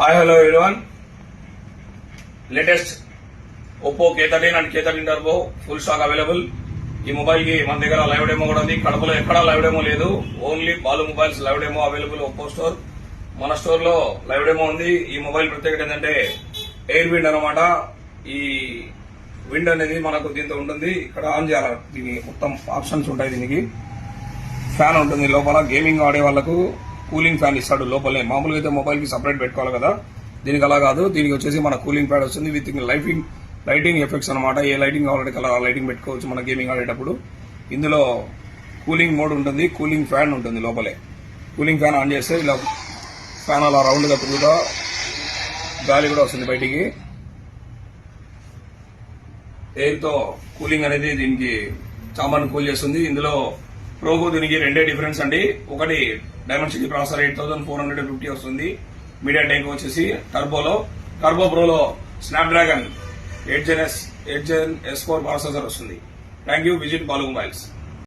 Hi hello everyone. Latest Oppo K13 and K13 turbo full stock available. ఈ mobile కి మన దగ్గర live demo కూడా ఉంది. కడపలో ఎక్కడా లైవ్ డెమో లేదు, only Balu mobiles live demo available Oppo store. మన స్టోర్ లో లైవ్ డెమో ఉంది. ఈ మొబైల్ ప్రత్యేకత ఏంటంటే ఎయిర్ విండ్ అనమాట. ఈ విండ్ అనేది మనకు దీంతో ఉంటుంది. ఇక్కడ ఆన్ చేయాలి, దీని మొత్తం ఆప్షన్స్ ఉంటాయి. దీనికి ఫ్యాన్ ఉంటుంది లోపల. గేమింగ్ ఆడే వాళ్ళకు కూలింగ్ ఫ్యాన్ ఇస్తాడు లోపలనే. మామూలుగా అయితే మొబైల్ కి సపరేట్ పెట్టుకోవాలి కదా, దీనికి అలా కాదు. దీనికి వచ్చేసి మన కూలింగ్ ప్యాడ్ వస్తుంది విత్ లైటింగ్ ఎఫెక్ట్స్ అనమాట. ఏ లైటింగ్ కావాలంటే కలర్ లైటింగ్ పెట్టుకోవచ్చు మన గేమింగ్ ఆడేటప్పుడు. ఇందులో కూలింగ్ మోడ్ ఉంటుంది, కూలింగ్ ఫ్యాన్ ఉంటుంది లోపలే. కూలింగ్ ఫ్యాన్ ఆన్ చేస్తే ఇలా ఫ్యాన్ అలా రౌండ్ గా తిరుగుతా గాలి కూడా వస్తుంది బయటికి. ఎయిర్ తో కూలింగ్ అనేది దీనికి సామాన్ కూల్ చేస్తుంది. ఇందులో ప్రోకు దీనికి రెండే డిఫరెన్స్ అండి. ఒకటి డైమెన్సిటీ ప్రాసెసర్ 8450 వస్తుంది. మీడియా టెక్ వచ్చేసి టర్బో ప్రోలో స్నాప్డ్రాగన్ 8 Gen S4 ప్రాసెసర్ వస్తుంది. Thank you. Visit Balu mobiles.